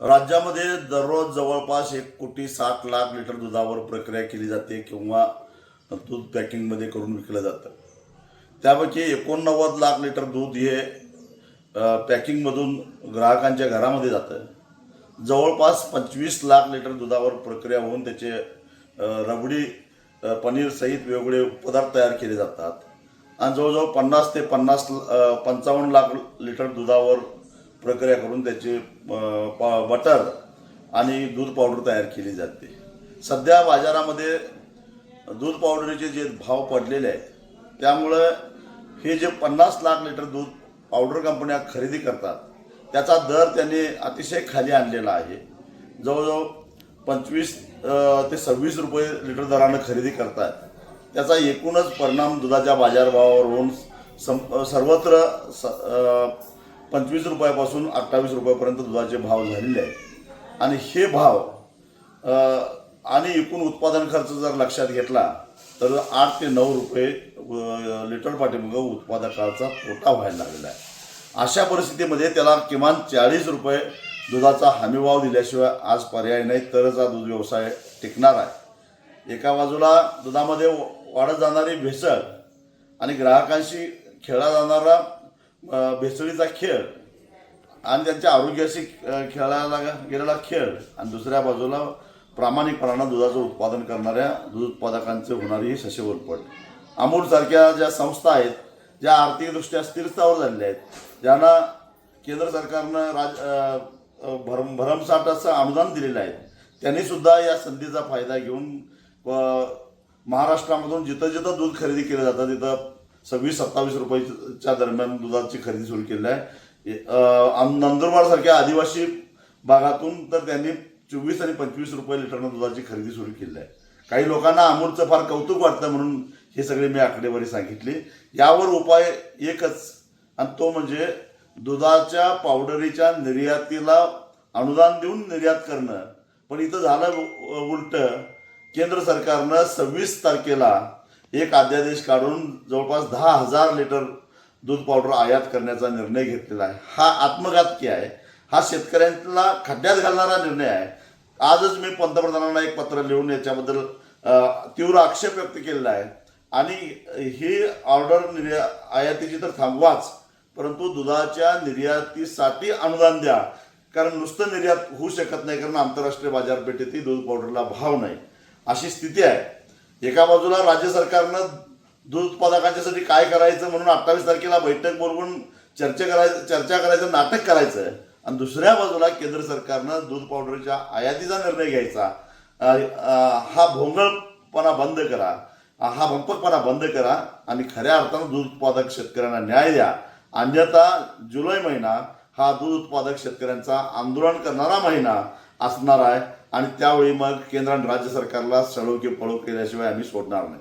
राज्यामध्ये दररोज जवळपास 1,60,00,000 लिटर दुधावर प्रक्रिया केली जाते किंवा दूध पॅकिंगमध्ये करून विकलं जातं. त्यापैकी 89 लाख लिटर दूध हे पॅकिंगमधून ग्राहकांच्या घरामध्ये जातं. जवळपास 25 लाख लिटर दुधावर प्रक्रिया होऊन त्याचे रबडी पनीर सहित वेगवेगळे पदार्थ तयार केले जातात. आणि जवळजवळ 50 ते 55 लाख लिटर दुधावर प्रक्रिया करून त्याचे बटर आणि दूध पावडर तयार केली जाते. सध्या बाजारामध्ये दूध पावडरचे जे भाव पडलेले आहेत त्यामुळं हे जे 50 लाख लिटर दूध पावडर कंपन्या खरेदी करतात त्याचा दर त्यांनी अतिशय खाली आणलेला आहे. जवळजवळ 25 ते 26 रुपये लिटर दरानं खरेदी करतात. त्याचा एकूणच परिणाम दुधाच्या बाजारभावावर होऊन सर्वत्र 25 रुपयापासून 28 रुपयापर्यंत दुधाचे भाव झालेले आहेत. आणि हे भाव आणि एकूण उत्पादन खर्च जर लक्षात घेतला तर 8 ते 9 रुपये लिटर पाठीमागे उत्पादकाचा तोटा व्हायला लागलेला आहे. अशा परिस्थितीमध्ये त्याला किमान 40 रुपये दुधाचा हमीभाव दिल्याशिवाय आज पर्याय नाही, तरच हा दूध व्यवसाय टिकणार आहे. एका बाजूला दुधामध्ये वाढत जाणारी भेसळ आणि ग्राहकांशी खेळला जाणारा भेसळीचा खेळ आणि त्यांच्या आरोग्याशी खेळायला गेलेला खेळ, आणि दुसऱ्या बाजूला प्रामाणिकपणानं दुधाचं उत्पादन करणाऱ्या दूध उत्पादकांचे होणारी ही ससेवलपट. अमूलसारख्या ज्या संस्था आहेत ज्या आर्थिकदृष्ट्या स्थिरस्थावर झालेल्या आहेत, ज्यांना केंद्र सरकारनं भरमसाठ असं अनुदान दिलेलं आहे, त्यांनीसुद्धा या संधीचा फायदा घेऊन महाराष्ट्रामधून जिथं जिथं दूध खरेदी केलं जातं तिथं 26-27 रुपयाच्या दरम्यान दुधाची खरेदी सुरू केली आहे. नंदुरबारसारख्या आदिवासी भागातून तर त्यांनी 24 आणि 25 रुपये लिटरनं दुधाची खरेदी सुरू केली आहे. काही लोकांना अमूलचं फार कौतुक वाटतं म्हणून हे सगळे मी आकडेवारी सांगितली. यावर उपाय एकच, आणि तो म्हणजे दुधाच्या पावडरीच्या निर्यातीला अनुदान देऊन निर्यात करणं. पण इथं झालं उलट. केंद्र सरकारनं 26 तारखेला एक अध्यादेश काढून जवळपास 10,000 लिटर दूध पावडर आयात करण्याचा निर्णय घेतलेला आहे. हा आत्मघातकी आहे. हा शेतकऱ्यांना खड्ड्यात घालणारा निर्णय आहे. आजच मी पंतप्रधानांना एक पत्र लिहून याच्याबद्दल तीव्र आक्षेप व्यक्त केलेला आहे. आणि ही ऑर्डर आयातीची तर थांबवाच, परंतु दुधाच्या निर्यातीसाठी अनुदान द्या. कारण नुसतं निर्यात होऊ शकत नाही, कारण आंतरराष्ट्रीय बाजारपेठेतही दूध पावडरला भाव नाही, अशी स्थिती आहे. एका बाजूला राज्य सरकारनं दूध उत्पादकांच्यासाठी काय करायचं म्हणून 28 तारखेला बैठक बोलवून चर्चा करायचं नाटक करायचं, आणि दुसऱ्या बाजूला केंद्र सरकारनं दूध पावडरच्या आयातीचा निर्णय घ्यायचा. हा भोंगळपणा बंद करा, हा भंपकपणा बंद करा आणि खऱ्या अर्थानं दूध उत्पादक शेतकऱ्यांना न्याय द्या. अन्यथा जुलै महिना हा दूध उत्पादक शेतकऱ्यांचा आंदोलन करणारा महिना असणार आहे, आणि त्यावेळी मग केंद्र आणि राज्य सरकारला सळो की पळो केल्याशिवाय आम्ही सोडणार नाही.